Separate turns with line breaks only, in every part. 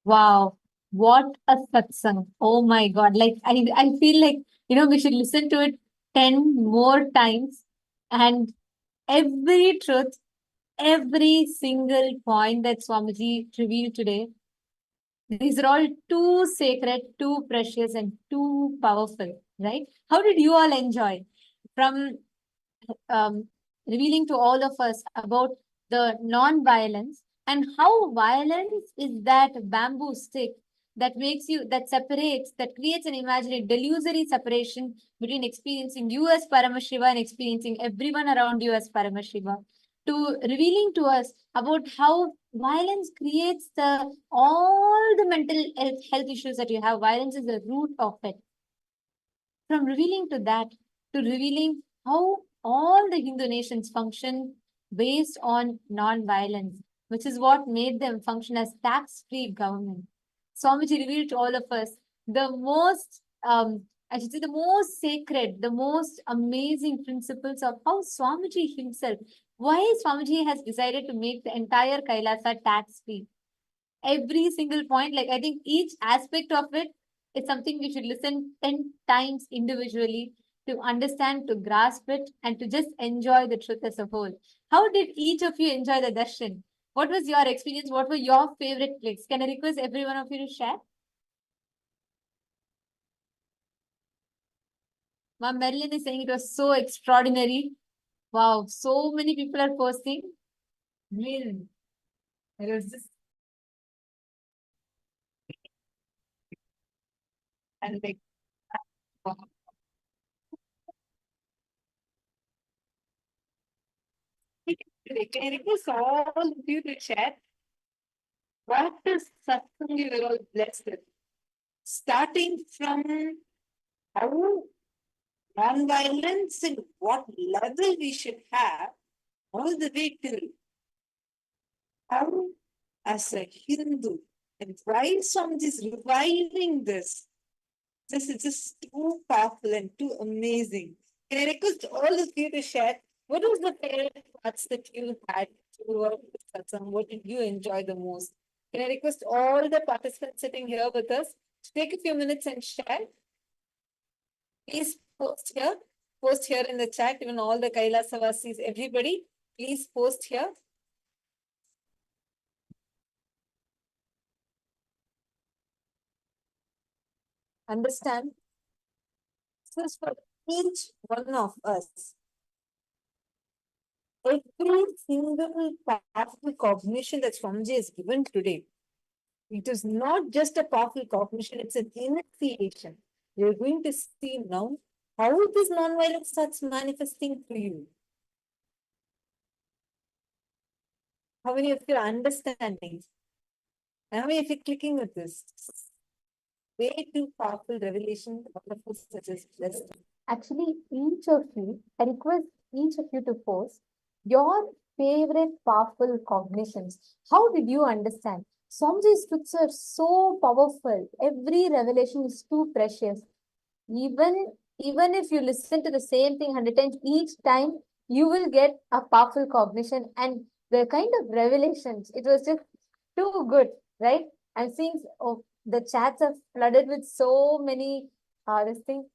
Wow, what a satsang. Oh my God. Like I feel like, we should listen to it 10 more times and every truth, every single point that Swamiji revealed today, these are all too sacred, too precious, and too powerful, right? How did you all enjoy from um, revealing to all of us about the non-violence and how violence is that bamboo stick that makes you, that separates, that creates an imaginary delusory separation between experiencing you as Paramashiva and experiencing everyone around you as Paramashiva, to revealing to us about how violence creates the all the mental health issues that you have. Violence is the root of it. From revealing to that, to revealing how all the Hindu nations function based on non-violence, which is what made them function as tax-free government. Swamiji revealed to all of us the most, I should say, the most sacred, the most amazing principles of how Swamiji himself, why Swamiji has decided to make the entire Kailasa tax-free. Every single point, like I think each aspect of it is something we should listen 10 times individually to understand, to grasp it, and to just enjoy the truth as a whole. How did each of you enjoy the darshan? What was your experience? What were your favorite clicks? Can I request every one of you to share? Ma'am Marilyn is saying it was so extraordinary. Wow, so many people are posting. Man, it was just and like wow. Can I request all of you to share what is satsang you were all blessed with? Starting from how non-violence and what level we should have, all the way till how, as a Hindu, and why some is reviving this. This is just too powerful and too amazing. Can I request all of you to share what was the favorite parts that you had throughout the satsang? What did you enjoy the most? Can I request all the participants sitting here with us to take a few minutes and share? Please post here in the chat, even all the Kailasavasis, everybody, please post here. Understand, this is for each one of us. Every single powerful cognition that Swamiji is given today, it is not just a powerful cognition, it's an initiation. You're going to see now how this non-violence starts manifesting to you. How many of you are understanding? How many of you are clicking with this? Way too powerful revelation, wonderful such as blessed. Actually, each of you, I request each of you to post your favorite powerful cognitions. How did you understand? Swamiji's truths are so powerful. Every revelation is too precious. Even if you listen to the same thing 100 times, each time you will get a powerful cognition and the kind of revelations. It was just too good, right? I'm seeing the chats are flooded with so many this thing.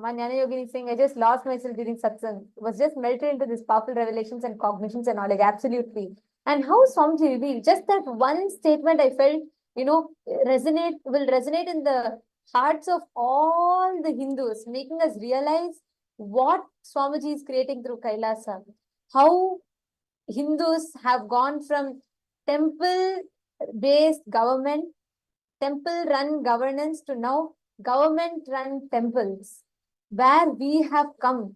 Jnana Yogini is saying, I just lost myself during satsang. Was just melted into these powerful revelations and cognitions and knowledge. Absolutely. And how Swamiji revealed, just that one statement I felt, will resonate in the hearts of all the Hindus, making us realize what Swamiji is creating through Kailasa. How Hindus have gone from temple-based government, temple-run governance to now government-run temples, where we have come.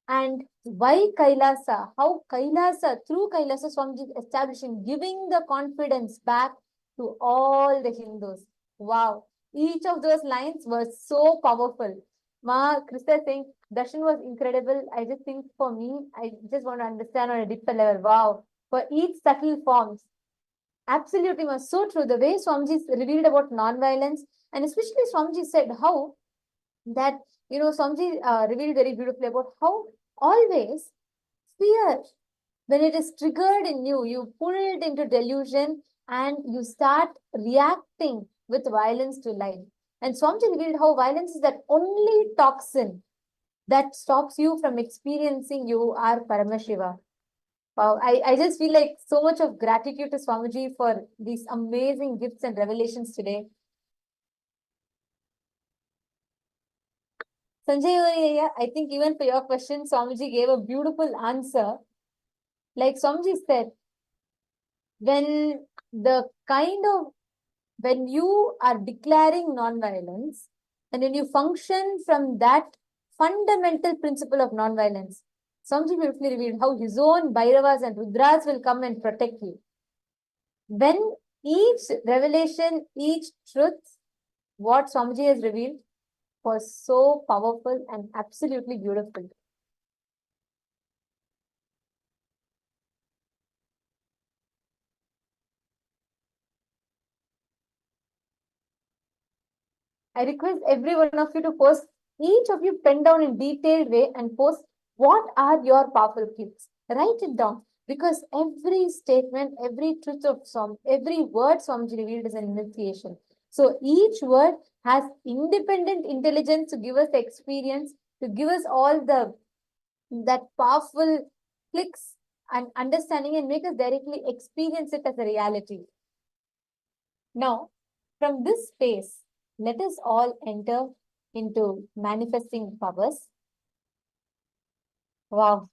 And why Kailasa? How Kailasa, through Kailasa, Swamiji establishing, giving the confidence back to all the Hindus. Wow. Each of those lines was so powerful. Ma Krista saying, Darshan was incredible. I just think for me, I just want to understand on a deeper level. Wow. For each subtle forms. Absolutely, was so true. The way Swamiji revealed about non-violence, and especially Swamiji said how that, Swamiji revealed very beautifully about how always fear When it is triggered in you, you pulled into delusion and you start reacting with violence to life. And Swamiji revealed how violence is that only toxin that stops you from experiencing you are Paramashiva. Wow, I just feel like so much of gratitude to Swamiji for these amazing gifts and revelations today. Sanjay, I think even for your question, Swamiji gave a beautiful answer. Like Swamiji said, when the kind of when you are declaring non-violence and when you function from that fundamental principle of non-violence, Swamiji beautifully revealed how his own Bhairavas and Rudras will come and protect you. When each revelation, each truth, what Swamiji has revealed was so powerful and absolutely beautiful. I request every one of you to post, each of you pen down in detailed way and post what are your powerful gifts. Write it down because every statement, every truth of every word Swamiji revealed is an initiation. So each word has independent intelligence to give us the experience, to give us all that powerful clicks and understanding and make us directly experience it as a reality. Now, from this space, let us all enter into manifesting powers. Wow.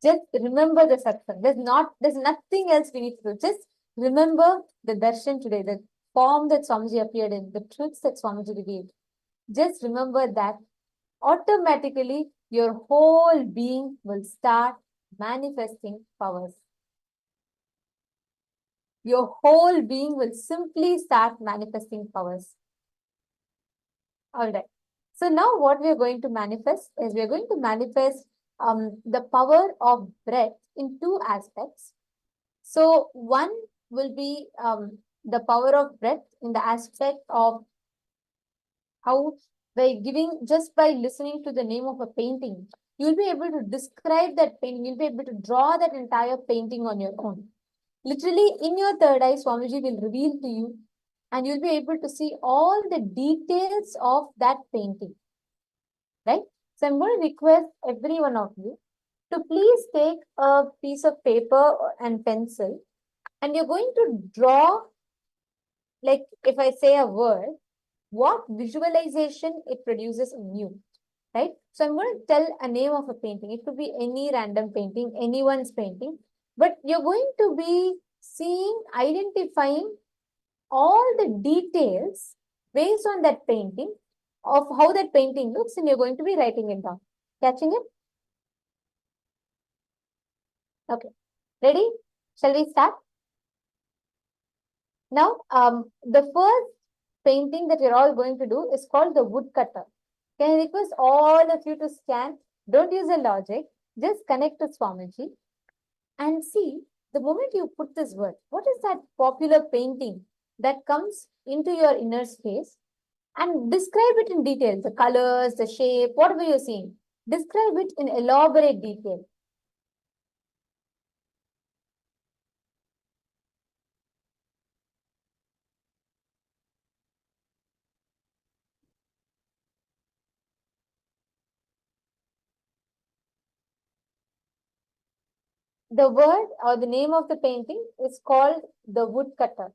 Just remember the satsang. There's nothing else we need to do. Just remember the darshan today, the form that Swamiji appeared in, the truths that Swamiji revealed. Just remember that automatically your whole being will start manifesting powers. Your whole being will simply start manifesting powers. All right. So now what we are going to manifest is we are going to manifest the power of breath in two aspects. So one will be the power of breath in the aspect of how just by listening to the name of a painting, you'll be able to describe that painting. You'll be able to draw that entire painting on your own. Literally in your third eye, Swamiji will reveal to you and you'll be able to see all the details of that painting. Right? So I'm going to request every one of you to please take a piece of paper and pencil and you're going to draw, like if I say a word, what visualization it produces in you. Right? So I'm going to tell a name of a painting. It could be any random painting, anyone's painting, but you're going to be seeing, identifying all the details based on that painting of how that painting looks and you're going to be writing it down. Catching it? Okay. Ready? Shall we start? Now, the first painting that you're all going to do is called the woodcutter. Can I request all of you to scan? Don't use a logic. Just connect to Swamiji and see the moment you put this word, what is that popular painting that comes into your inner space? And describe it in detail, the colors, the shape, whatever you're seeing. Describe it in elaborate detail. The word or the name of the painting is called the woodcutter.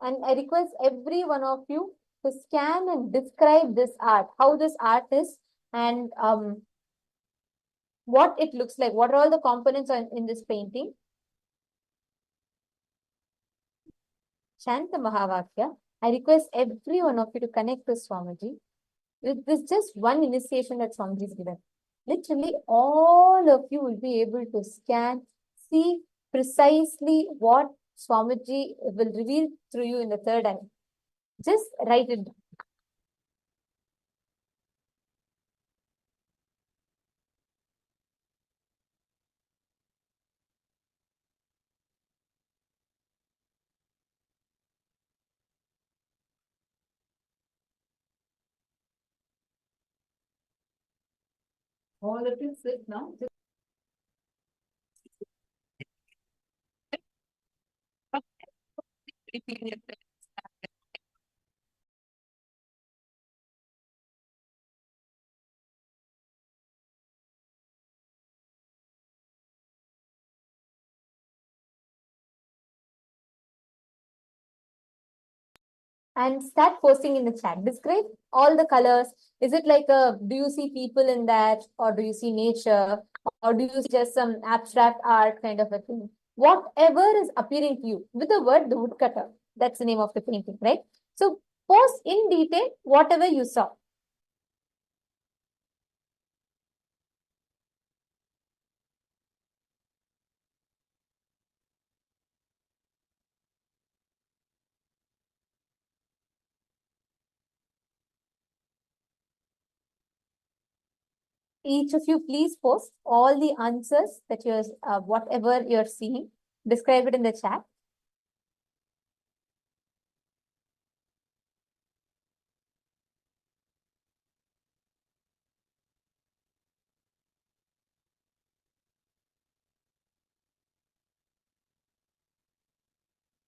And I request every one of you to scan and describe this art, how this art is, and what it looks like. What are all the components in this painting? Shanta Mahavakya. I request every one of you to connect to Swamiji. This is just one initiation that Swamiji is given. Literally, all of you will be able to scan, see precisely what Swamiji will reveal through you in the third eye. Just write it down. All of you sit now. And start posting in the chat. Describe all the colors. Is it like do you see people in that, or do you see nature, or do you see just some abstract art kind of a thing? Whatever is appearing to you with the word the woodcutter. That's the name of the painting, right? So post in detail whatever you saw. Each of you, please post all the answers that you're, whatever you're seeing. Describe it in the chat.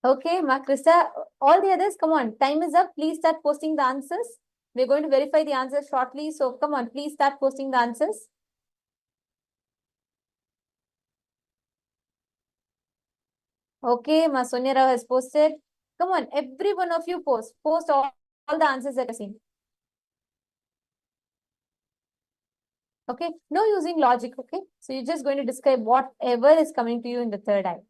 Okay, Ma Krista, all the others, come on, time is up. Please start posting the answers. We're going to verify the answers shortly. So come on, please start posting the answers. Okay, Ma Sonia Rao has posted. Come on, every one of you post. Post all the answers that you're seeing. Okay, no using logic, okay? So you're just going to describe whatever is coming to you in the third eye.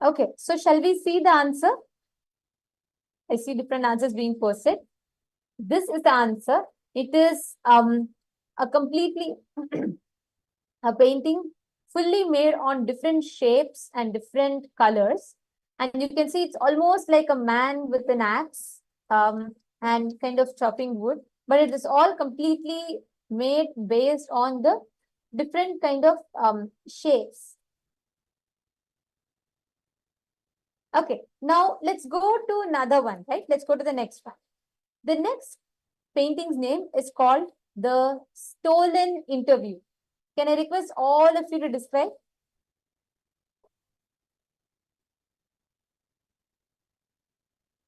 Okay, so shall we see the answer? I see different answers being posted. This is the answer. It is a completely a painting fully made on different shapes and different colors. And you can see it's almost like a man with an axe and kind of chopping wood. But it is all completely made based on the different kind of shapes. Okay, now let's go to another one, right? Let's go to the next one. The next painting's name is called The Stolen Interview. Can I request all of you to describe?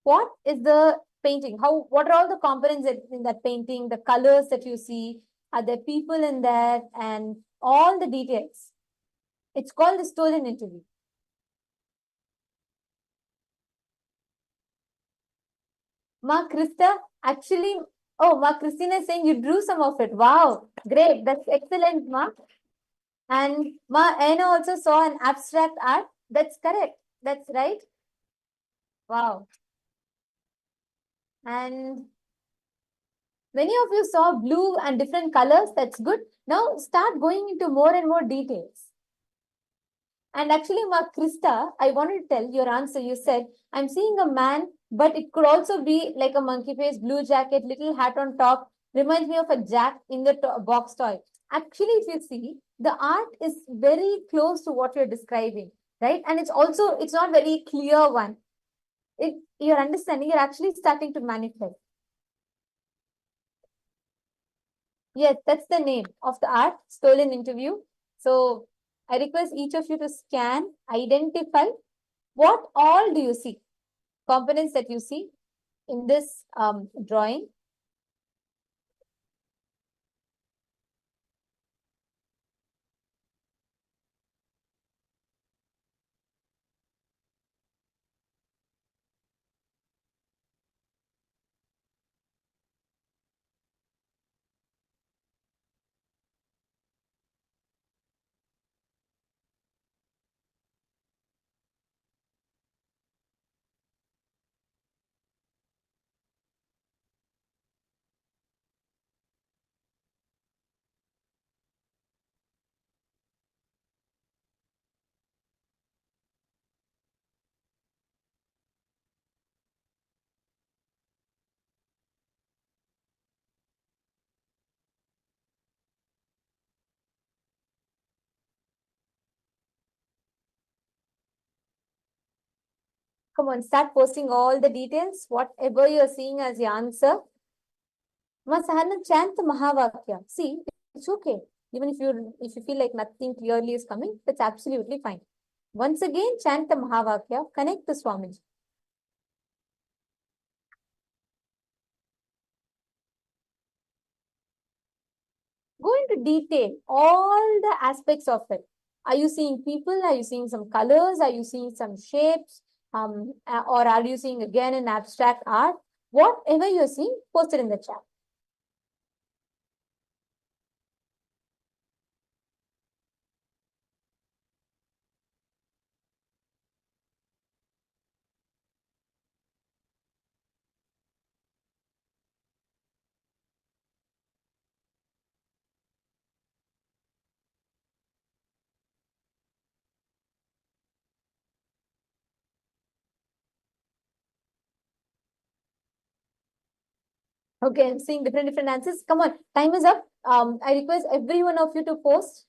What is the painting? What are all the components in that painting? The colors that you see? Are there people in there? And all the details. It's called The Stolen Interview. Ma Krista, actually, oh, Ma Christina is saying you drew some of it. Wow, great. That's excellent, Ma. And Ma Anna also saw an abstract art. That's correct. That's right. Wow. And many of you saw blue and different colors. That's good. Now start going into more and more details. And actually, Ma Krista, I wanted to tell your answer. You said, I'm seeing a man, but it could also be like a monkey face, blue jacket, little hat on top. Reminds me of a jack in the box toy. Actually, if you see, the art is very close to what you're describing, right? And it's also, it's not very clear one. You're understanding, you're actually starting to manifest. Yes, that's the name of the art, Stolen Interview. So I request each of you to scan, identify what all do you see, components that you see in this drawing. Come on, start posting all the details, whatever you're seeing as the answer. Masahana, chant the Mahavakya. See, it's okay. Even if you feel like nothing clearly is coming, that's absolutely fine. Once again, chant the Mahavakya, connect the Swamiji. Go into detail, all the aspects of it. Are you seeing people? Are you seeing some colors? Are you seeing some shapes? Or are you seeing again an abstract art? Whatever you're seeing, post it in the chat. Okay, I'm seeing different answers. Come on, time is up. I request every one of you to post,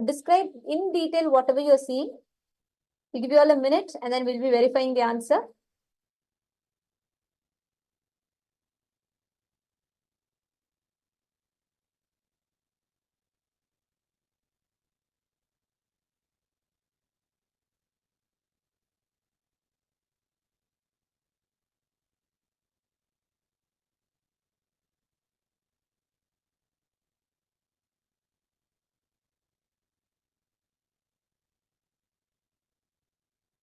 describe in detail whatever you're seeing. We'll give you all a minute and then we'll be verifying the answer.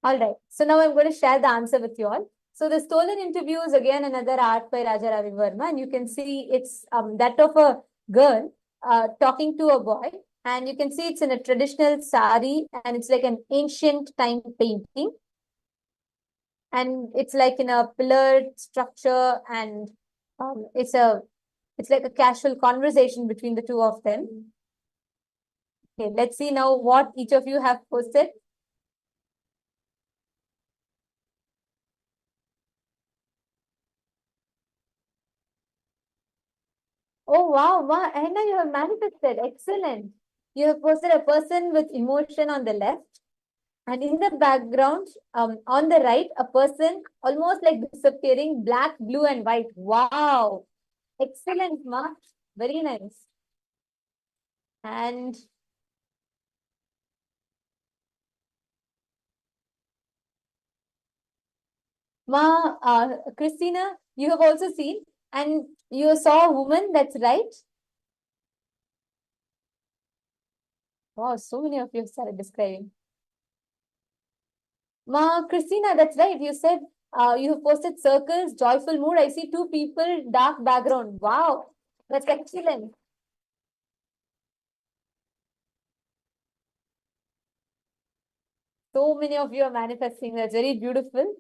All right. So now I'm going to share the answer with you all. So the stolen interview is again another art by Raja Ravi Verma, and you can see it's that of a girl talking to a boy, and you can see it's in a traditional sari, and it's like an ancient time painting, and it's like in a pillared structure, and it's like a casual conversation between the two of them. Okay, let's see now what each of you have posted. Oh, wow, wow. Anna, you have manifested. Excellent. You have posted a person with emotion on the left. And in the background, on the right, a person almost like disappearing, black, blue, and white. Wow. Excellent, Ma. Very nice. And Ma, Christina, you have also seen. And you saw a woman, that's right. Wow, so many of you have started describing. Ma, Christina, that's right. You said you have posted circles, joyful mood. I see two people, dark background. Wow, that's excellent. So many of you are manifesting. That's very beautiful.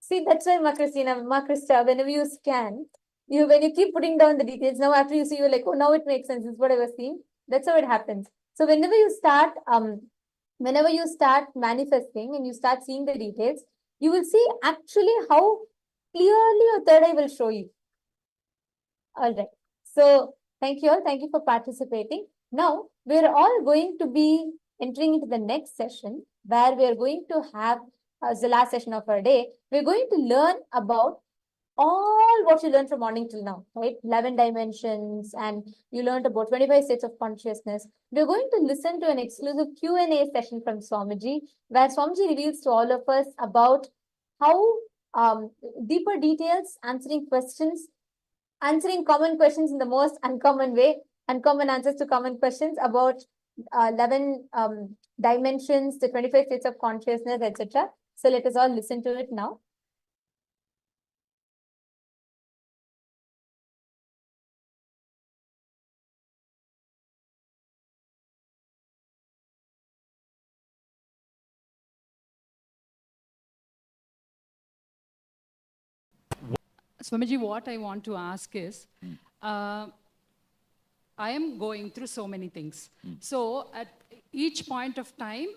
See, that's why, Ma, Christina, Ma, Krista, whenever you scan, when you keep putting down the details, now after you see, you're like, oh, now it makes sense. This is what I was seeing. That's how it happens. So whenever you start manifesting and you start seeing the details, you will see actually how clearly your third eye will show you. All right. So thank you all. Thank you for participating. Now we're all going to be entering into the next session where we are going to have the last session of our day. We're going to learn about all what you learned from morning till now, right? 11 dimensions, and you learned about 25 states of consciousness. We're going to listen to an exclusive Q&A session from Swamiji, where Swamiji reveals to all of us about how deeper details, answering common questions in the most uncommon way, uncommon answers to common questions about 11 dimensions, the 25 states of consciousness, etc. So let us all listen to it now.
Swamiji, what I want to ask is, I am going through so many things. So at each point of time,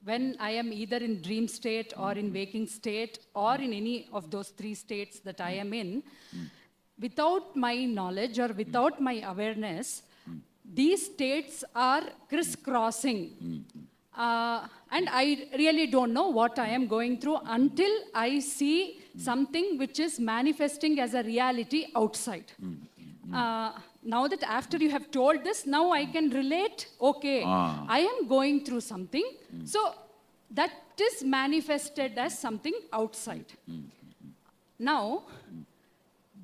when I am either in dream state or in waking state or in any of those three states that I am in, without my knowledge or without my awareness, these states are crisscrossing. And I really don't know what I am going through until I see something which is manifesting as a reality outside. Now that after you have told this, now I can relate, okay, I am going through something. So that is manifested as something outside. Now,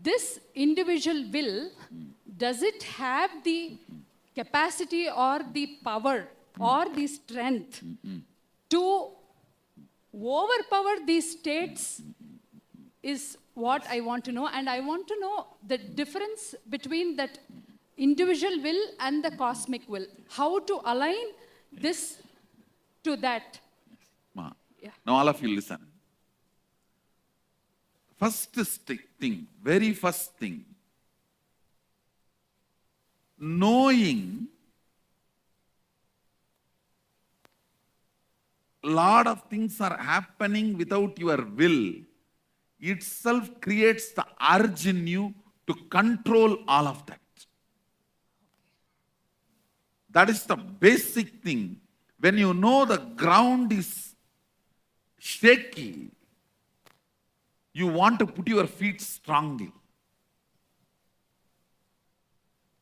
this individual will, does it have the capacity or the power or the strength to overpower these states is what I want to know. And I want to know the difference between that individual will and the cosmic will. How to align this to that.
Yeah. Now all of you listen. First thing, very first thing, knowing lot of things are happening without your will itself creates the urge in you to control all of that. That is the basic thing. When you know the ground is shaky, you want to put your feet strongly.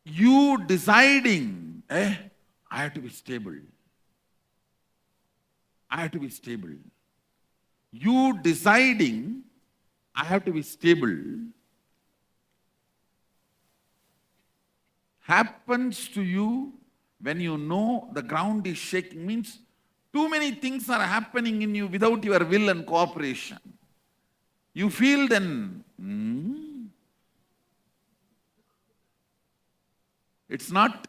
You deciding, I have to be stable. I have to be stable. You deciding, I have to be stable, happens to you when you know the ground is shaking. Means too many things are happening in you without your will and cooperation. You feel then, it's not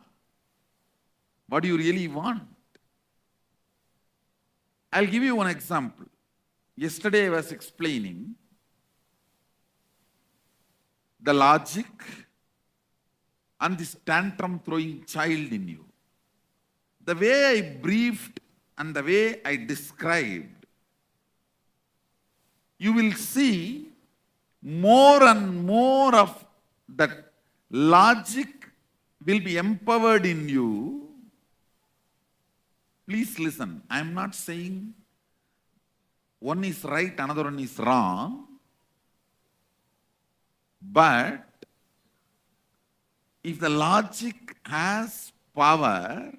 what you really want. I'll give you one example. Yesterday I was explaining the logic and this tantrum throwing child in you. The way I briefed and the way I described, you will see more and more of that logic will be empowered in you. Please listen. I am not saying one is right, another one is wrong. But if the logic has power,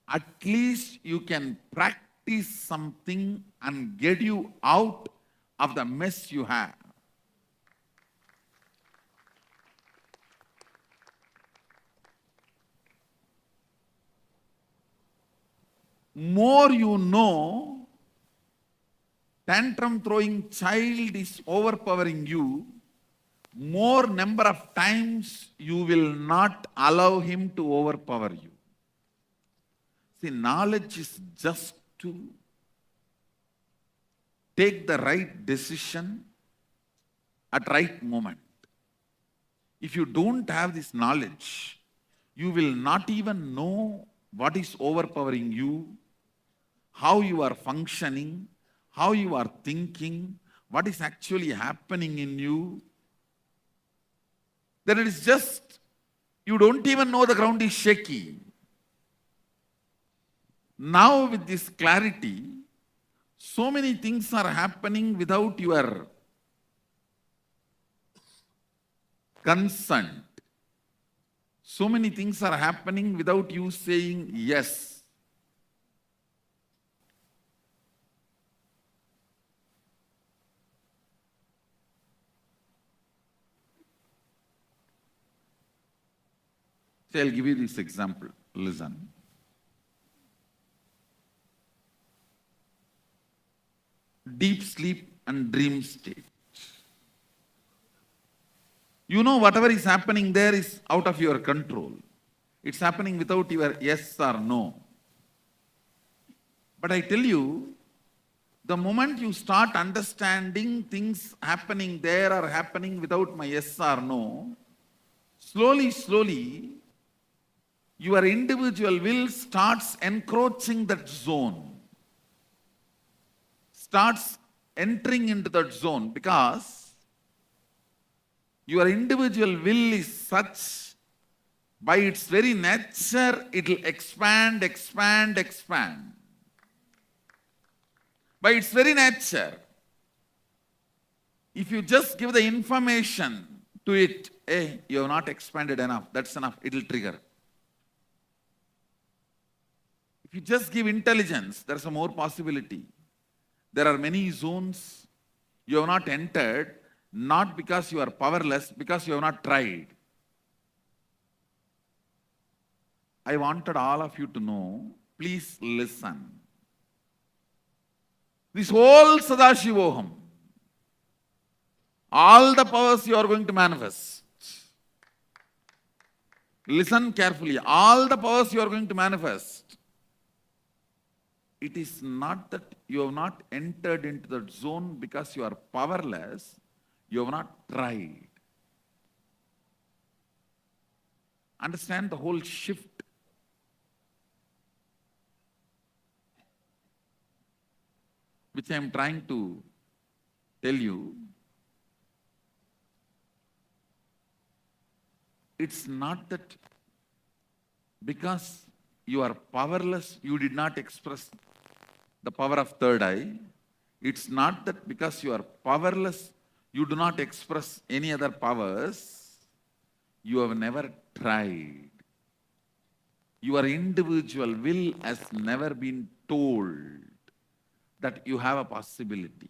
at least you can practice something and get you out of the mess you have. More you know, tantrum throwing child is overpowering you, more number of times you will not allow him to overpower you. See, knowledge is just to take the right decision at right moment. If you don't have this knowledge, you will not even know what is overpowering you, how you are functioning, how you are thinking, what is actually happening in you. Then it is just, you don't even know the ground is shaky. Now with this clarity, so many things are happening without your consent. So many things are happening without you saying yes. So I'll give you this example. Listen. Deep sleep and dream state. You know whatever is happening there is out of your control. It's happening without your yes or no. But I tell you, the moment you start understanding things happening there are happening without my yes or no, slowly, slowly, your individual will starts encroaching that zone, starts entering into that zone, because your individual will is such, by its very nature, it will expand, expand, expand. by its very nature. If you just give the information to it, hey, you have not expanded enough, that's enough, it will trigger. If you just give intelligence, there's a more possibility. There are many zones you have not entered, not because you are powerless, because you have not tried. I wanted all of you to know, please listen. This whole Sadashivoham, all the powers you are going to manifest. Listen carefully, all the powers you are going to manifest. It is not that you have not entered into that zone because you are powerless, you have not tried. Understand the whole shift. Which I am trying to tell you. It's not that because you are powerless, you did not express the power of third eye. It's not that because you are powerless, you do not express any other powers. You have never tried. Your individual will has never been told that you have a possibility.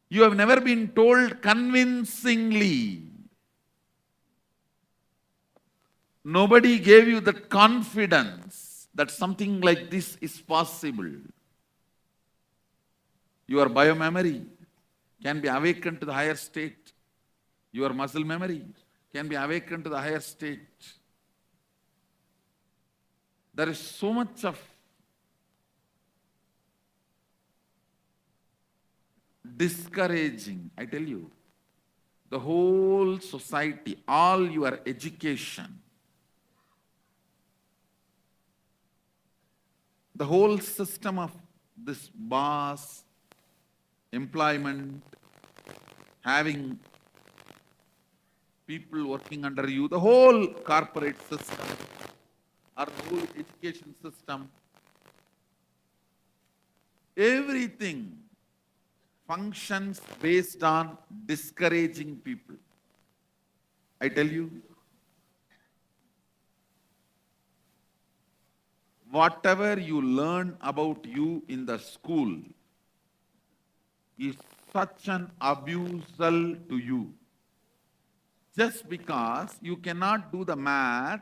You have never been told convincingly. Nobody gave you that confidence that something like this is possible. Your biomemory can be awakened to the higher state. Your muscle memory can be awakened to the higher state. There is so much of discouraging, I tell you, the whole society, all your education, the whole system of this boss, employment, having people working under you, the whole corporate system, or the whole education system, everything functions based on discouraging people. I tell you, whatever you learn about you in the school is such an abusal to you. Just because you cannot do the math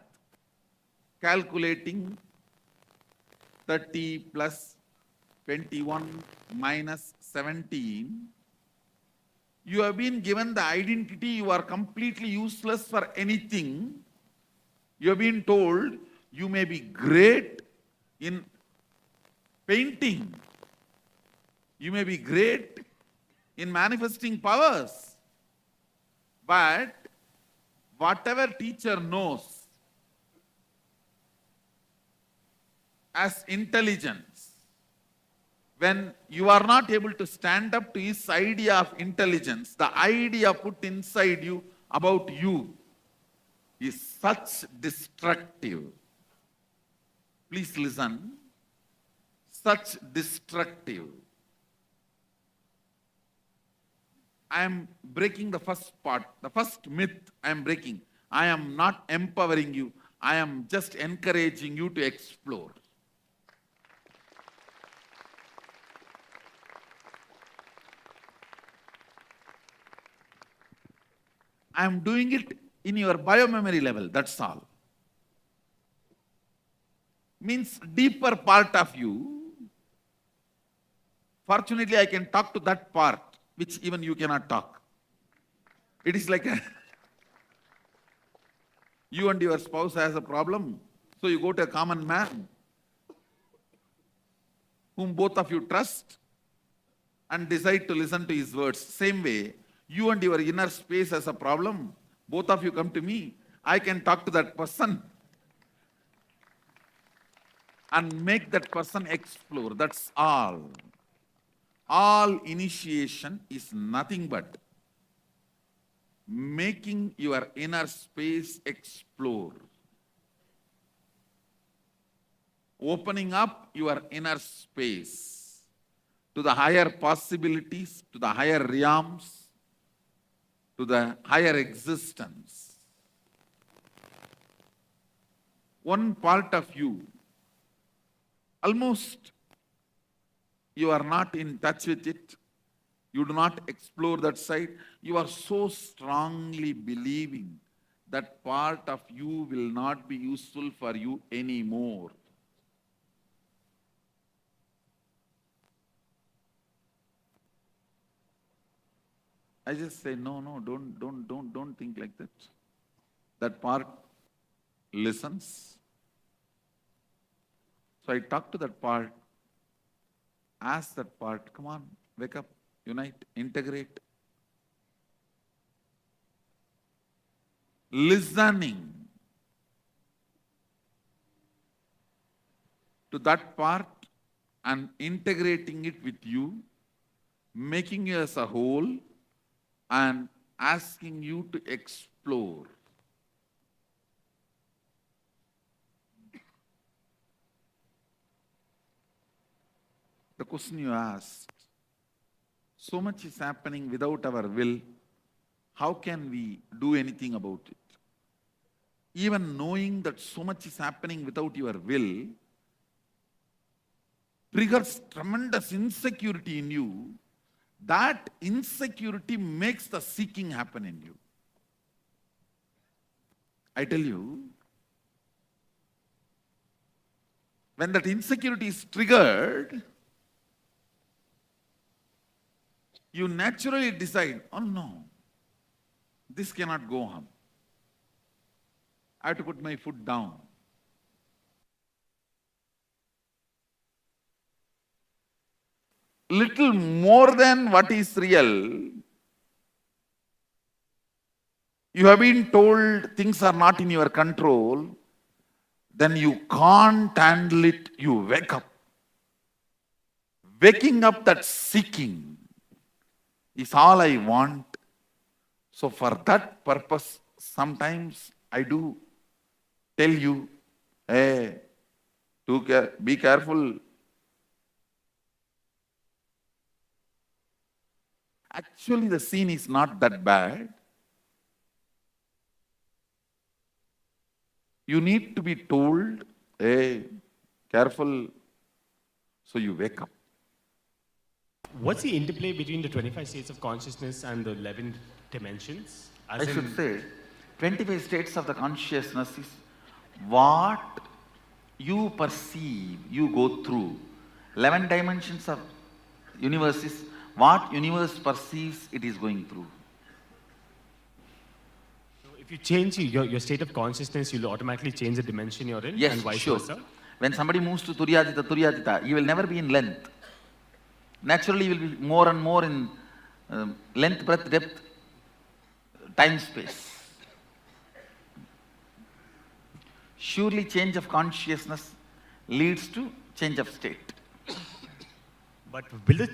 calculating 30 plus 21 minus 17, you have been given the identity you are completely useless for anything. You have been told you may be great in painting. You may be great in manifesting powers. But whatever teacher knows as intelligence, when you are not able to stand up to his idea of intelligence, the idea put inside you about you is such destructive. Please listen. Such destructive. I am breaking the first part, the first myth I am breaking. I am not empowering you. I am just encouraging you to explore. I am doing it in your biomemory level, that's all. Means deeper part of you. Fortunately, I can talk to that part which even you cannot talk. It is like you and your spouse has a problem, so you go to a common man whom both of you trust and decide to listen to his words. Same way, you and your inner space has a problem. Both of you come to me. I can talk to that person and make that person explore. That's all. All initiation is nothing but making your inner space explore. opening up your inner space to the higher possibilities, to the higher realms, to the higher existence. One part of you, almost you are not in touch with it, you do not explore that side, you are so strongly believing that part of you will not be useful for you anymore. I just say, no, don't think like that. That part listens. So I talk to that part, ask that part, come on, wake up, unite, integrate. Listening to that part and integrating it with you, making you as a whole, and asking you to explore. The question you asked, so much is happening without our will, how can we do anything about it? Even knowing that so much is happening without your will triggers tremendous insecurity in you. That insecurity makes the seeking happen in you. I tell you, when that insecurity is triggered, you naturally decide, oh no, this cannot go on. I have to put my foot down. Little more than what is real, you have been told things are not in your control, then you can't handle it, you wake up. Waking up, that seeking is all I want. So for that purpose, sometimes I do tell you, hey, be careful. Actually, the scene is not that bad. You need to be told, hey, careful, so you wake up.
What's the interplay between the 25 states of consciousness and the 11 dimensions?
I should say, 25 states of the consciousness is what you perceive, you go through. 11 dimensions of universe is what universe perceives it is going through.
So if you change your state of consciousness, you'll automatically change the dimension you're in,
Yes,
and vice
sure.
versa?
When somebody moves to Turyatita, he will never be in length. Naturally, he will be more and more in length, breadth, depth, time, space. Surely change of consciousness leads to change of state.
But will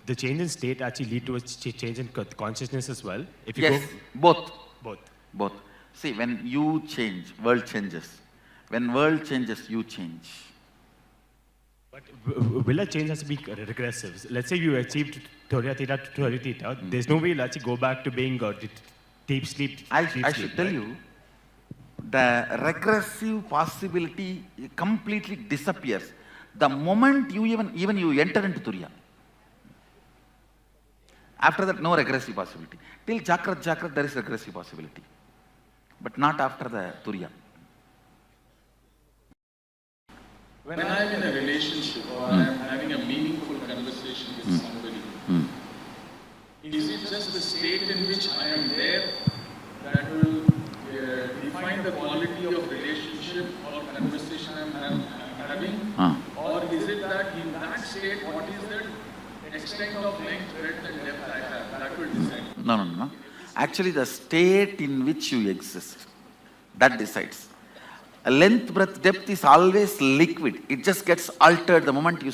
the change in state actually lead to a change in consciousness as well? If you
Yes, both.
Both.
Both. See, when you change, world changes. When world changes, you change.
But will a change has to be regressive? Let's say you achieved Theta to Theta, there's no way you'll actually go back to being deep sleep.
I should tell you, the regressive possibility completely disappears the moment you even you enter into Turiya. After that, no regressive possibility. Till Jakrat, there is regressive possibility. But not after the Turiya.
When I'm in a relationship or I'm having a meaningful conversation with somebody, is it just the state in which I am there that will define the quality of relationship or conversation I'm having? Or is it that in that state, what is the extent of length, breadth and depth I have? That will decide.
No. Actually, the state in which you exist, that decides. A length, breadth, depth is always liquid. It just gets altered the moment you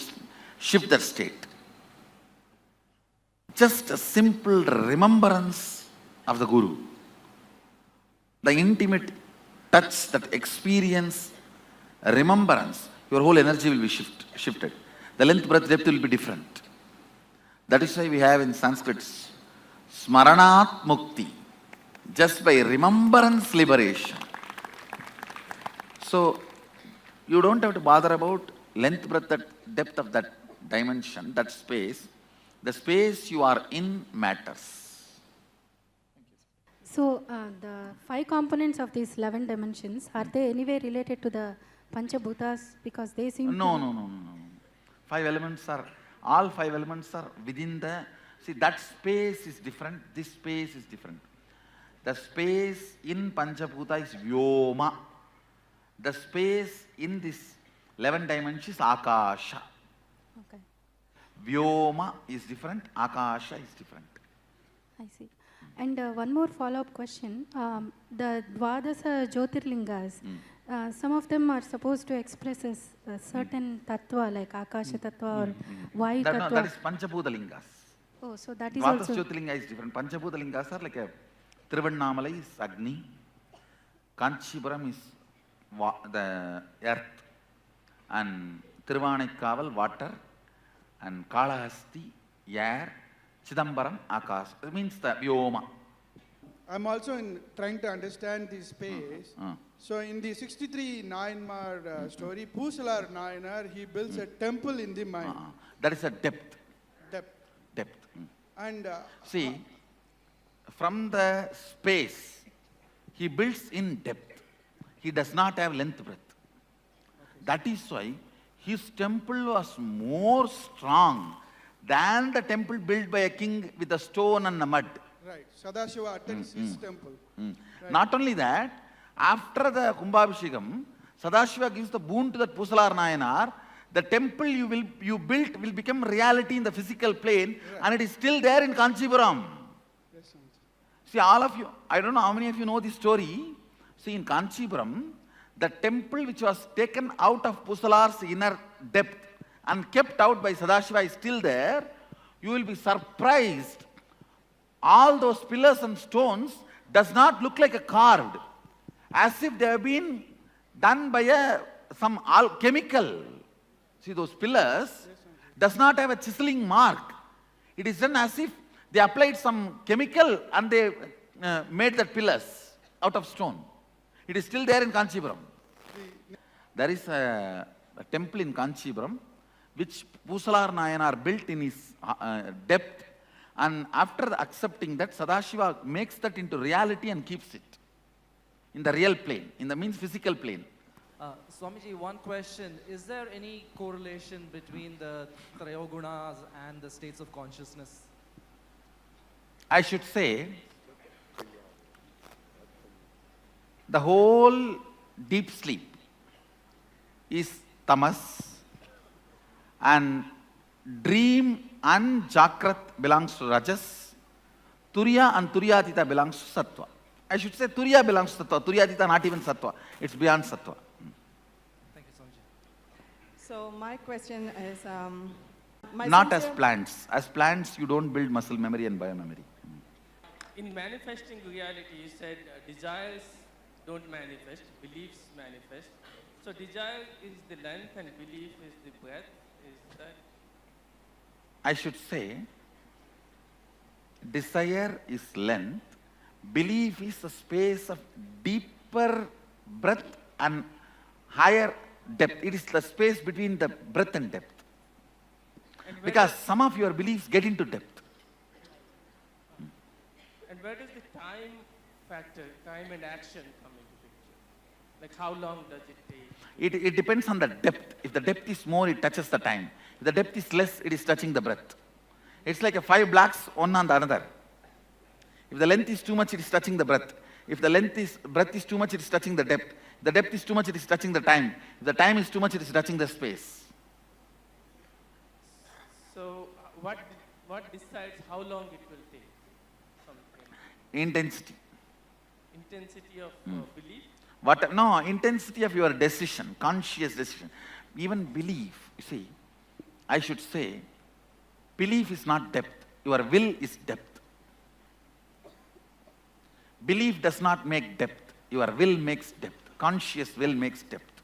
shift that state. Just a simple remembrance of the Guru. The intimate touch, that experience, remembrance. your whole energy will be shifted. The length, breadth, depth will be different. That is why we have in Sanskrit, Smaranat Mukti, just by remembrance liberation. So, you don't have to bother about length, breadth, depth of that dimension, that space. The space you are in matters.
So, the 5 components of these 11 dimensions, are they anyway related to the Panchabhutas? Because they seem
No. 5 elements are, all 5 elements are within the, see, that space is different, this space is different. The space in Panchabhuta is Vyoma. The space in this 11 dimensions is Akasha.
Okay,
Vyoma is different, Akasha is different.
I see. And one more follow-up question. The Dvadasa Jyotirlingas, some of them are supposed to express a certain tattva like Akasha tattva or Vayu
That
tattva.
is Panchabhuta lingas.
Oh, so that is
Dvadas
also...
Jyotirlinga is different. Panchabhuta lingas are like a Tiruvannamalai is Agni, Kanchipuram is the earth, and Tiruvannaikkaval water, and Kalahasti air, Chidambaram Akash. It means the Vyoma.
I'm also trying to understand the space. So in the 63 Nayanmar story, Pusalar Nayanar, he builds a temple in the mind.
That is a depth.
Depth. And
See, from the space, he builds in depth. He does not have length breadth. Okay. That is why his temple was more strong than the temple built by a king with a stone and a mud.
Right. Sadashiva attends his temple. Right.
Not only that, after the Kumbhabhishekam, Sadashiva gives the boon to that Pusalar Nayanar. The temple you built will become reality in the physical plane, and it is still there in Kanchipuram.
Yes,
See, all of you, I don't know how many of you know this story. See, in Kanchipuram, the temple which was taken out of Pusalar's inner depth and kept out by Sadashiva is still there. You will be surprised. All those pillars and stones does not look like a carved, as if they have been done by some chemical. See, those pillars does not have a chiseling mark. It is done as if they applied some chemical and they made that pillars out of stone. It is still there in Kanchipuram. There is a temple in Kanchipuram which Pusalar Nayanar built in his depth, and after accepting that, Sadashiva makes that into reality and keeps it in the real plane, in the means physical plane.
Swamiji, one question. Is there any correlation between the Trayogunas and the states of consciousness?
I should say, the whole deep sleep is tamas, and dream and Jakrat belongs to Rajas, Turiya and Turyatita belongs to Sattva. I should say Turiya belongs to Sattva, Turyatita not even Sattva, it's beyond Sattva.
Thank you, Swamiji.
So my question is,
Not as plants. As plants, you don't build muscle memory and biomemory.
In manifesting reality, you said desires don't manifest, beliefs manifest. So desire is the length and belief is the breadth. Is that?
I should say, desire is length, belief is a space of deeper breadth and higher depth. It is the space between the breadth and depth.
And
Because some of your beliefs get into depth.
And where does the time factor, time and action come into picture? Like how long does it take?
It depends on the depth. If the depth is more, it touches the time. If the depth is less, it is touching the breadth. It's like 5 blocks, one on the another. If the length is too much, it is touching the breadth. If the breadth is too much, it is touching the depth. If the depth is too much, it is touching the time. If the time is too much, it is touching the space.
So what decides how long it will take? Something.
Intensity.
Intensity of belief?
No, intensity of your decision, conscious decision. Even belief, you see, I should say, belief is not depth. Your will is depth. Belief does not make depth. Your will makes depth. Conscious will makes depth.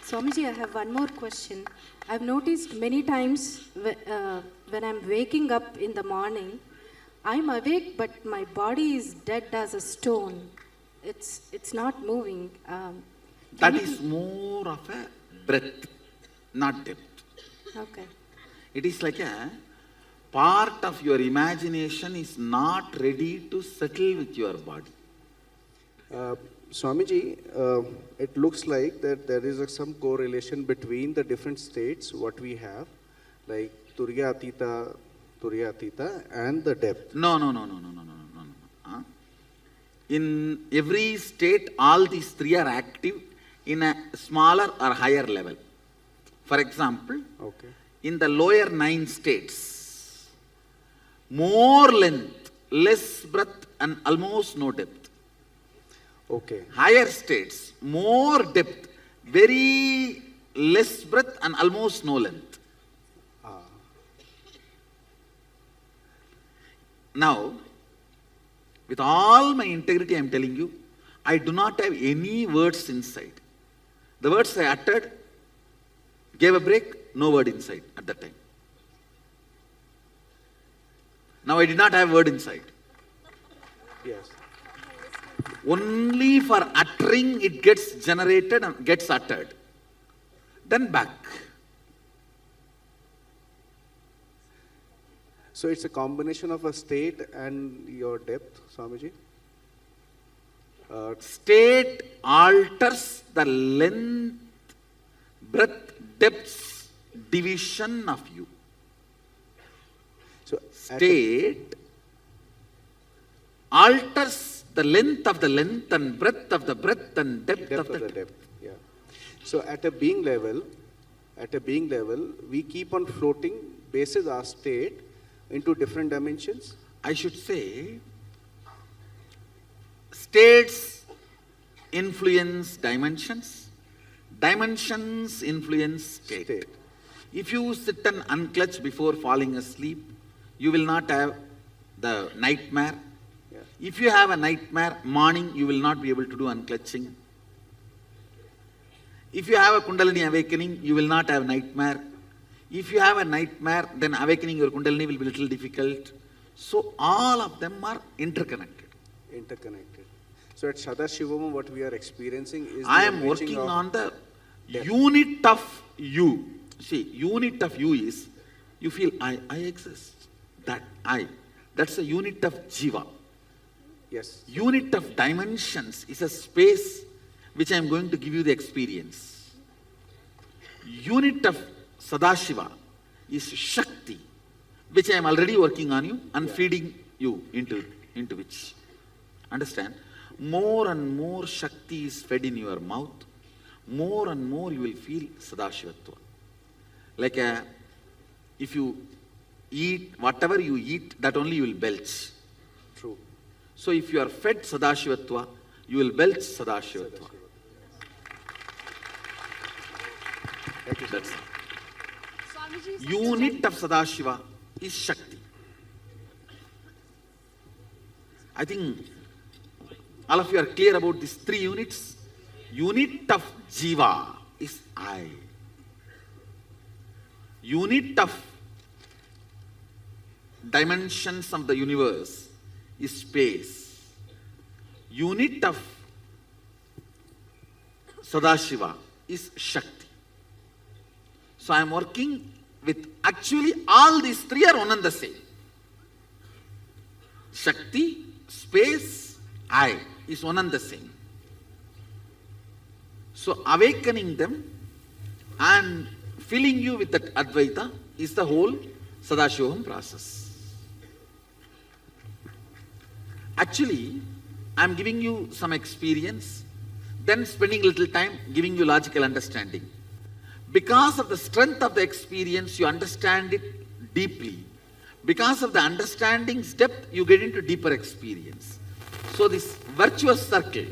Swamiji, I have one more question. I've noticed many times when I'm waking up in the morning, I'm awake, but my body is dead as a stone. It's not moving.
That is more of a breath, not depth.
Okay.
It is like a part of your imagination is not ready to settle with your body.
Swamiji, it looks like that there is some correlation between the different states, what we have, like Turiya Atita, and the depth.
No. Huh? In every state, all these three are active in a smaller or higher level. For example, in the lower 9 states, more length, less breadth, and almost no depth.
Okay.
Higher states, more depth, very less breadth, and almost no length. Now, with all my integrity, I am telling you, I do not have any words inside. The words I uttered gave a break, no word inside at that time. Now I did not have word inside.
Yes.
Only for uttering it gets generated and gets uttered. Then back.
So it's a combination of a state and your depth, Swamiji?
State alters the length, breadth, depth, division of you.
So
state alters the length of the length and breadth of the breadth and depth of the depth.
Yeah. So at a being level, we keep on floating basis our state into different dimensions.
I should say, states influence dimensions, dimensions influence state. If you sit and unclutch before falling asleep, you will not have the nightmare.
Yeah.
If you have a nightmare, morning you will not be able to do unclutching. If you have a Kundalini awakening, you will not have nightmare. If you have a nightmare, then awakening your Kundalini will be a little difficult. So all of them are interconnected.
Interconnected. So at Sadashiva, what we are experiencing is
I am working on the unit of you. See, unit of you is, you feel I exist. That I. That's a unit of Jiva.
Yes.
Unit of dimensions is a space which I am going to give you the experience. Unit of Sadashiva is Shakti, which I am already working on you and feeding you into which. Understand? More and more Shakti is fed in your mouth, more and more you will feel Sadashivatva. Like if you eat, whatever you eat, that only you will belch.
True.
So if you are fed Sadashivatva, you will belch Sadashivatva. That's it. Unit of Sadashiva is Shakti. I think all of you are clear about these 3 units. Unit of Jiva is I. Unit of dimensions of the universe is space. Unit of Sadashiva is Shakti. So I am working with, actually all these 3 are one and the same. Shakti, space, I is one and the same. So awakening them and filling you with that Advaita is the whole Sadashivoham process. Actually, I am giving you some experience, then spending little time giving you logical understanding. Because of the strength of the experience, you understand it deeply. Because of the understanding's depth, you get into deeper experience. So this virtuous circle,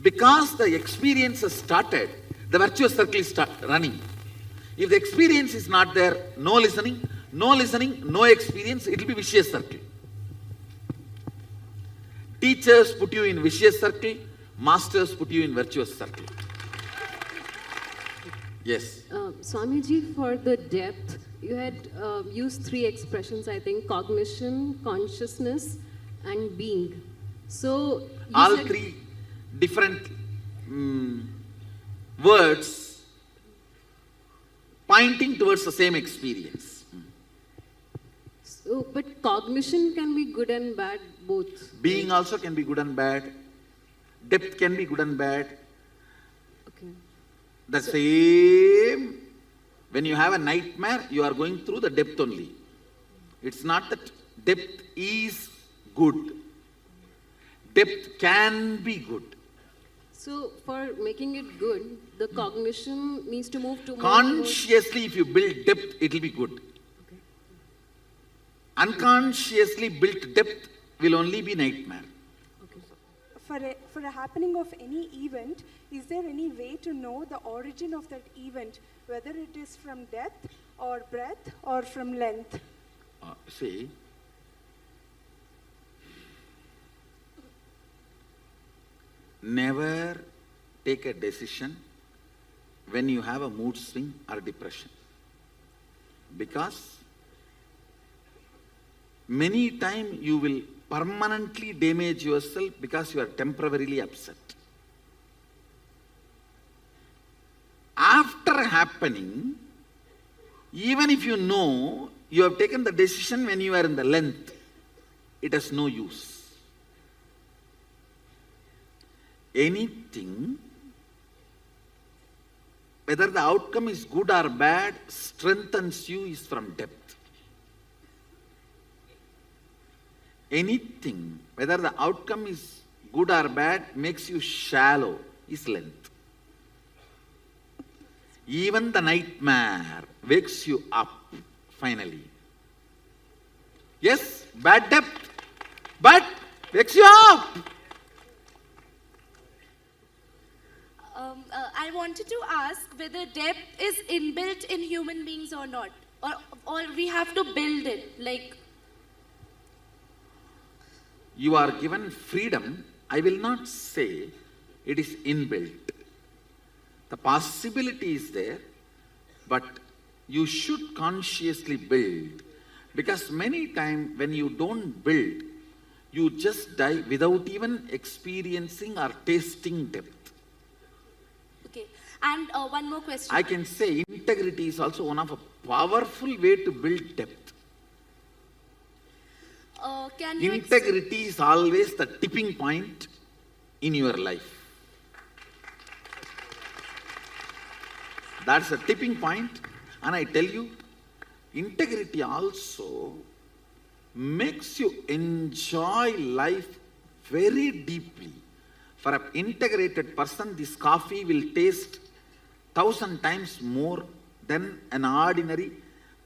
because the experience has started, the virtuous circle is running. If the experience is not there, no listening, no experience, it will be vicious circle. Teachers put you in vicious circle, masters put you in virtuous circle. Yes.
Swamiji, for the depth, you had used 3 expressions, I think: cognition, consciousness, and being. So you
all
said
3 different words pointing towards the same experience.
So, but cognition can be good and bad both.
Being also can be good and bad. Depth can be good and bad.
Okay.
The same, when you have a nightmare, you are going through the depth only. It's not that depth is good. Depth can be good.
So for making it good, the cognition needs to move to more
Consciously, if you build depth, it will be good.
Okay.
Unconsciously built depth will only be nightmare.
For a happening of any event, is there any way to know the origin of that event, whether it is from depth or breadth or from length?
See, never take a decision when you have a mood swing or depression. Because many times you will permanently damage yourself because you are temporarily upset. After happening, even if you know you have taken the decision when you are in the length, it has no use. Anything, whether the outcome is good or bad, strengthens you is from depth. Anything, whether the outcome is good or bad, makes you shallow, is length. Even the nightmare wakes you up, finally. Yes, bad depth, but wakes you up.
I wanted to ask whether depth is inbuilt in human beings or not, or we have to build it, like...
You are given freedom. I will not say it is inbuilt. The possibility is there, but you should consciously build. Because many times when you don't build, you just die without even experiencing or tasting depth.
Okay, and one more question.
I can say integrity is also one of a powerful way to build depth.
Can you
Integrity is always the tipping point in your life. That's a tipping point, and I tell you, integrity also makes you enjoy life very deeply. For an integrated person, this coffee will taste 1,000 times more than an ordinary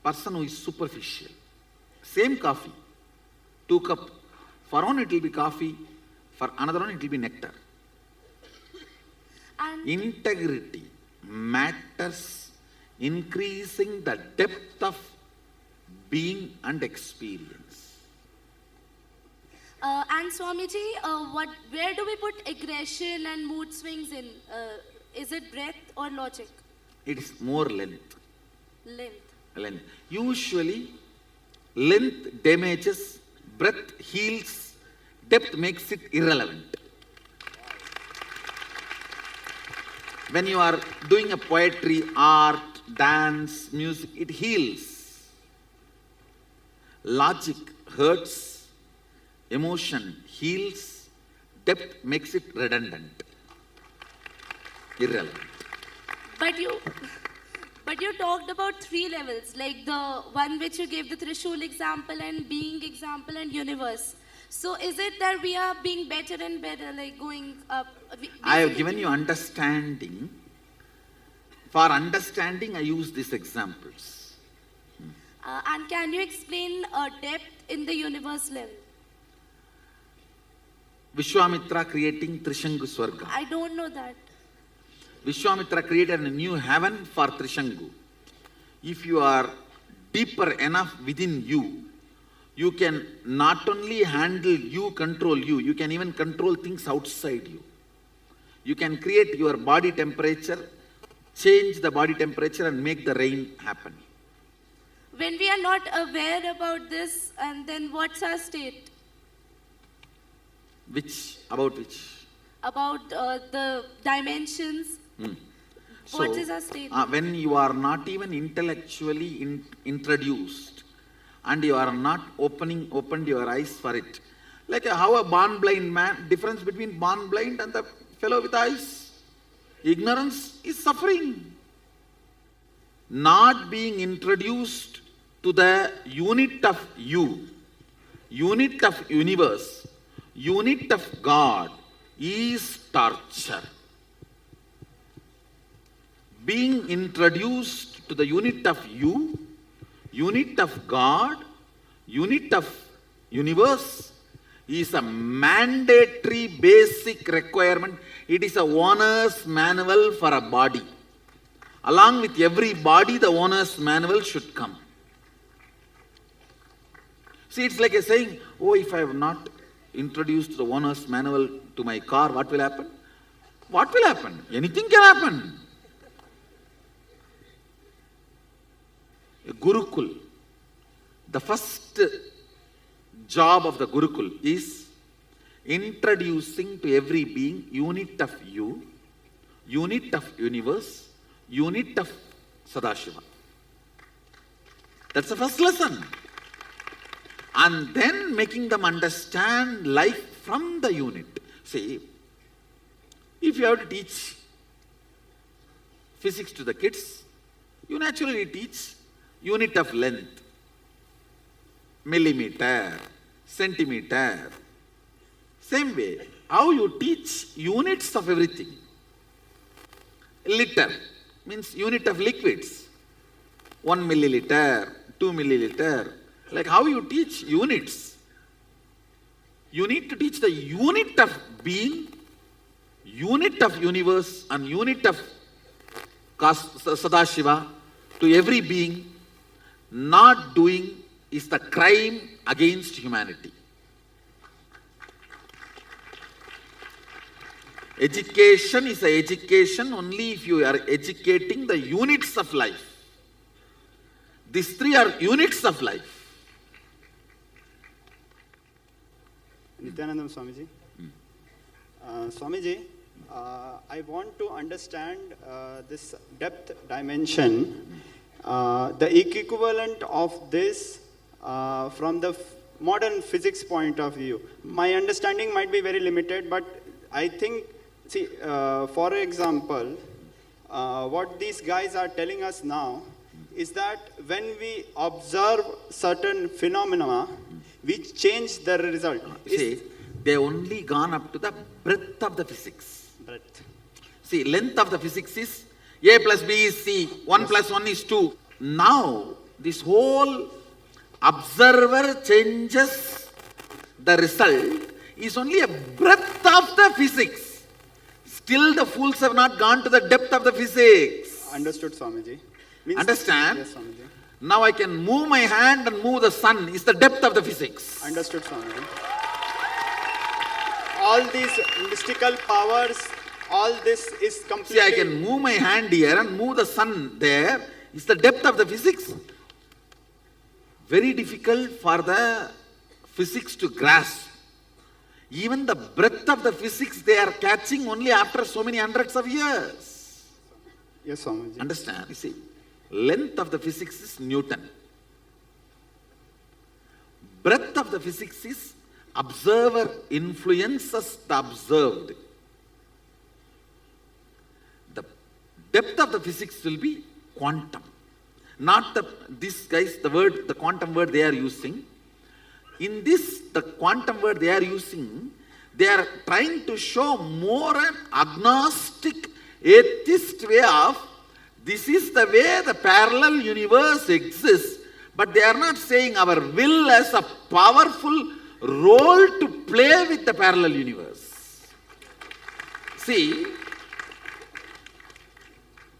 person who is superficial. Same coffee, 2 cups. For one it will be coffee, for another one it will be nectar.
And
Integrity matters, increasing the depth of being and experience.
And Swamiji, where do we put aggression and mood swings in? Is it breadth or logic?
It is more length.
Length.
Usually, length damages, breadth heals, depth makes it irrelevant. When you are doing a poetry, art, dance, music, it heals. Logic hurts, emotion heals, depth makes it redundant, irrelevant.
But you talked about 3 levels, like the one which you gave the Trishul example and being example and universe. So is it that we are being better and better, like going up?
I have given you understanding. For understanding, I use these examples.
And can you explain depth in the universe level?
Vishwamitra creating Trishangu Swarga.
I don't know that.
Vishwamitra created a new heaven for Trishangu. If you are deeper enough within you, you can not only handle you, control you can even control things outside you. You can create your body temperature change the body temperature and make the rain happen.
When we are not aware about this, and then what's our state?
About which?
About the dimensions. What is our state?
When you are not even intellectually introduced and you are not opened your eyes for it. Like how a born blind man, difference between born blind and the fellow with eyes. Ignorance is suffering. Not being introduced to the unit of you, unit of universe, unit of God is torture. Being introduced to the unit of you, unit of God, unit of universe is a mandatory basic requirement. It is a owner's manual for a body. Along with every body, the owner's manual should come. See, it's like a saying, oh, if I have not introduced the owner's manual to my car, what will happen? What will happen? Anything can happen. A Gurukul, the first job of the Gurukul is introducing to every being unit of you, unit of universe, unit of Sadashiva. That's the first lesson. And then making them understand life from the unit. See, if you have to teach physics to the kids, you naturally teach unit of length, millimeter, centimeter. Same way, how you teach units of everything. Liter means unit of liquids. 1 milliliter, 2 milliliter. Like how you teach units. You need to teach the unit of being, unit of universe and unit of Sadashiva to every being. Not doing is the crime against humanity. Education is an education only if you are educating the units of life. These three are units of life.
Nityanandam Swamiji. Swamiji, I want to understand this depth dimension, the equivalent of this from the modern physics point of view. My understanding might be very limited, but I think, see, for example, what these guys are telling us now is that when we observe certain phenomena, we change the result.
See, they only gone up to the breadth of the physics.
Breadth.
See, length of the physics is A plus B is C, 1 plus 1 is 2. Now, this whole observer changes the result is only a breadth of the physics. Still the fools have not gone to the depth of the physics.
Understood, Swamiji.
Understand?
Yes, Swamiji.
Now I can move my hand and move the sun is the depth of the physics.
Understood, Swamiji. All these mystical powers, all this is completely...
See, I can move my hand here and move the sun there. Is the depth of the physics. Very difficult for the physics to grasp. Even the breadth of the physics they are catching only after so many hundreds of years.
Yes, Swamiji.
Understand? You see, length of the physics is Newton. Breadth of the physics is observer influences the observed. The depth of the physics will be quantum. Not the quantum word they are using. In this, the quantum word they are using, they are trying to show more an agnostic, atheist way of, this is the way the parallel universe exists, but they are not saying our will as a powerful role to play with the parallel universe. See,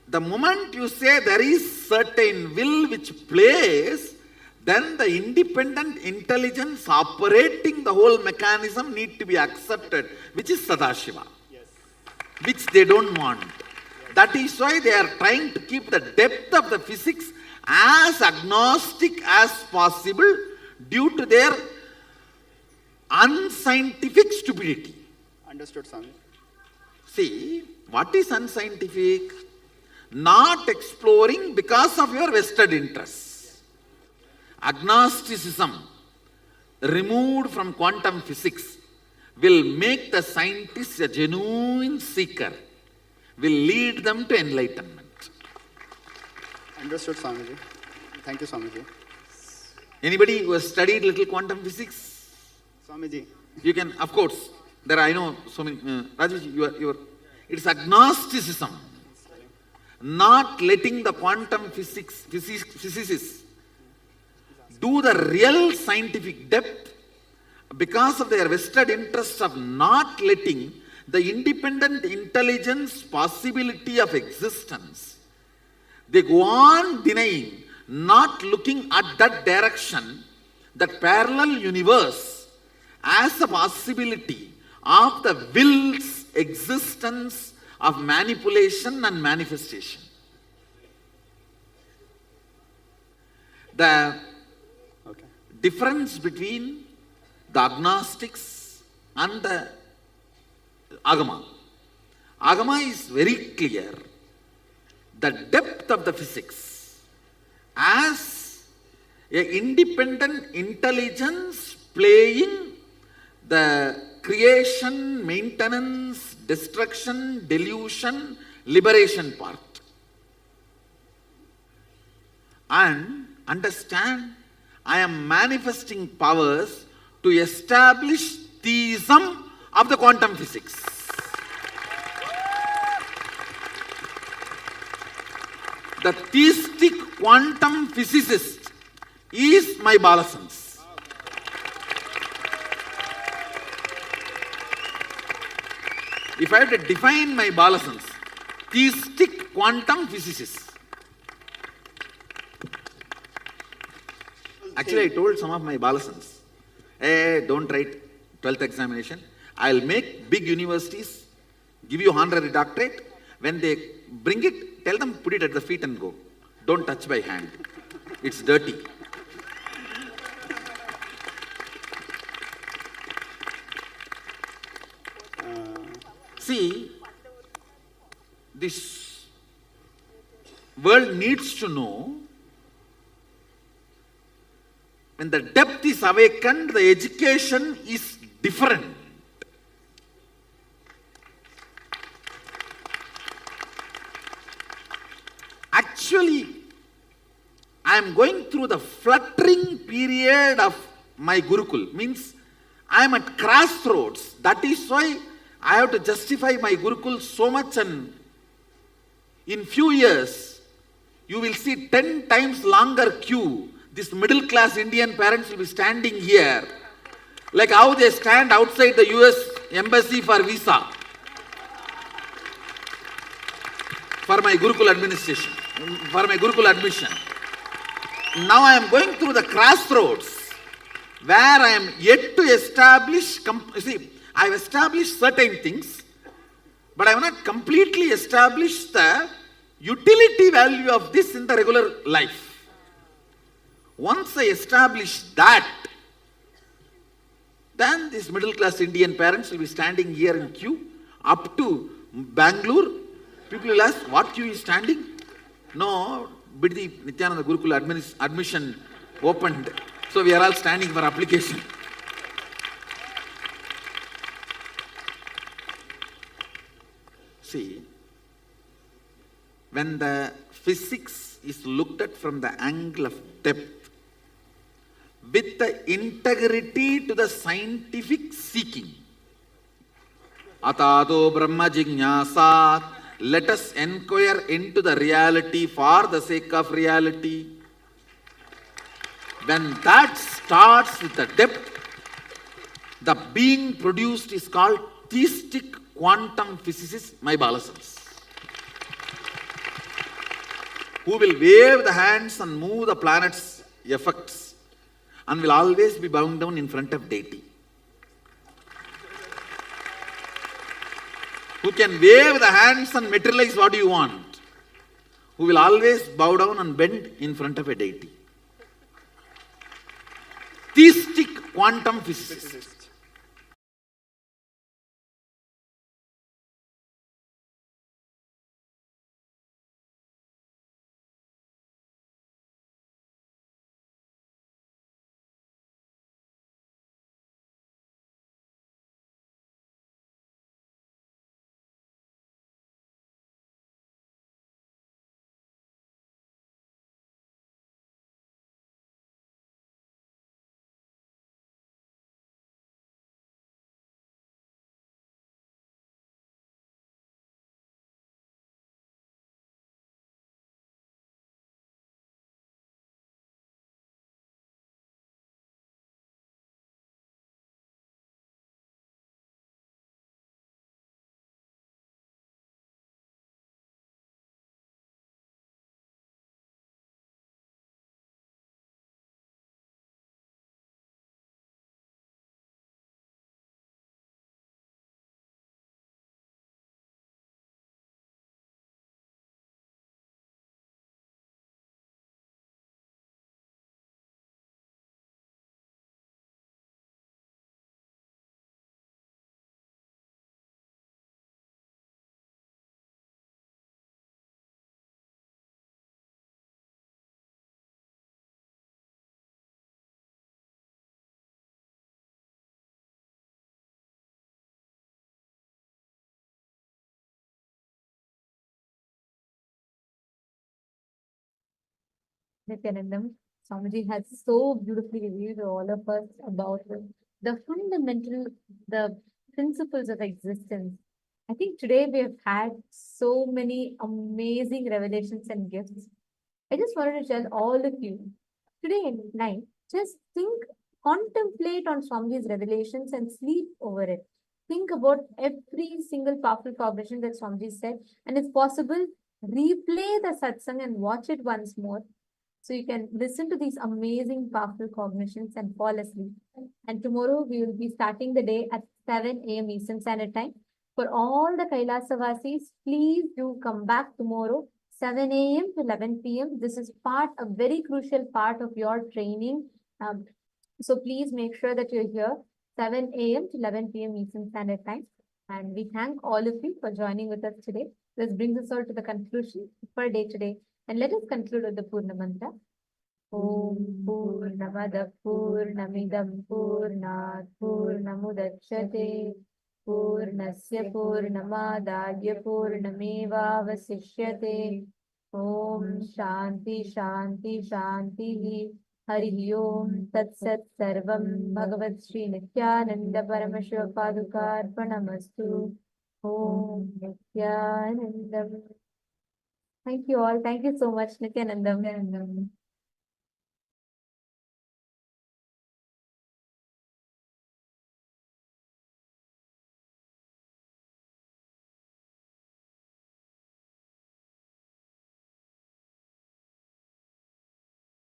the moment you say there is certain will which plays, then the independent intelligence operating the whole mechanism need to be accepted, which is Sadashiva, yes. Which they don't want. Yes. That is why they are trying to keep the depth of the physics as agnostic as possible due to their unscientific stupidity.
Understood, Swami.
See, what is unscientific? Not exploring because of your vested interests. Agnosticism, removed from quantum physics, will make the scientist a genuine seeker, will lead them to enlightenment.
Understood, Swamiji. Thank you, Swamiji.
Anybody who has studied little quantum physics?
Swamiji.
You can, of course, there I know so many, Rajesh, it's agnosticism. Not letting the quantum physicists do the real scientific depth because of their vested interest of not letting the independent intelligence possibility of existence. They go on denying, not looking at that direction, that parallel universe as a possibility of the will's existence of manipulation and manifestation. The difference between the agnostics and the Agama. Agama is very clear. The depth of the physics as an independent intelligence playing the creation, maintenance, destruction, delusion, liberation part. And understand, I am manifesting powers to establish theism of the quantum physics. The theistic quantum physicist is my Balasans. If I have to define my Balasans, theistic quantum physicist. Actually, I told some of my Balasans, hey, don't write 12th examination. I'll make big universities, give you honorary doctorate. When they bring it, tell them, put it at the feet and go. Don't touch by hand. It's dirty. See, this world needs to know, when the depth is awakened, the education is different. Actually, I am going through the fluttering period of my Gurukul. Means, I am at crossroads. That is why I have to justify my Gurukul so much, and in few years, you will see 10 times longer queue. This middle class Indian parents will be standing here, like how they stand outside the US embassy for visa, for my Gurukul administration, for my Gurukul admission. Now I am going through the crossroads where I am yet to establish, see, I have established certain things, but I have not completely established the utility value of this in the regular life. Once I establish that, then these middle class Indian parents will be standing here in queue up to Bangalore. People will ask, what queue is standing? No, Bidhi Nityananda Gurukul admission opened, so we are all standing for application. See, when the physics is looked at from the angle of depth, with the integrity to the scientific seeking, Atado Brahma Jignasat, let us inquire into the reality for the sake of reality. When that starts with the depth, the being produced is called theistic quantum physicist, my Balasans, who will wave the hands and move the planet's effects and will always be bound down in front of deity. Who who can wave the hands and materialize what you want, who will always bow down and bend in front of a deity. Theistic quantum physicist.
Nityanandam, Swamiji has so beautifully revealed to all of us about the fundamental, the principles of existence. I think today we have had so many amazing revelations and gifts. I just wanted to tell all of you today at night, just think, contemplate on Swamiji's revelations and sleep over it. Think about every single powerful cognition that Swamiji said, and if possible, replay the satsang and watch it once more so you can listen to these amazing, powerful cognitions and fall asleep. And tomorrow we will be starting the day at 7 a.m. Eastern Standard Time. For all the Kailasa-vasis, please do come back tomorrow, 7 a.m. to 11 p.m. This is a very crucial part of your training. So please make sure that you're here, 7 a.m. to 11 p.m. Eastern Standard Time. And we thank all of you for joining with us today. This brings us all to the conclusion for day today. And let us conclude with the Purna Mantra. Om Purnamada Purnamidam Purnat Purnamudachyate Purnasya Purnamadagya Purnameva Vasishyate Om Shanti Shanti Shanti Hari Om Tat Sat Sarvam Bhagavat Sri Nityananda Paramashiva Padukarpanamastu Om Nityanandam. Thank you all. Thank you so much, Nityanandam.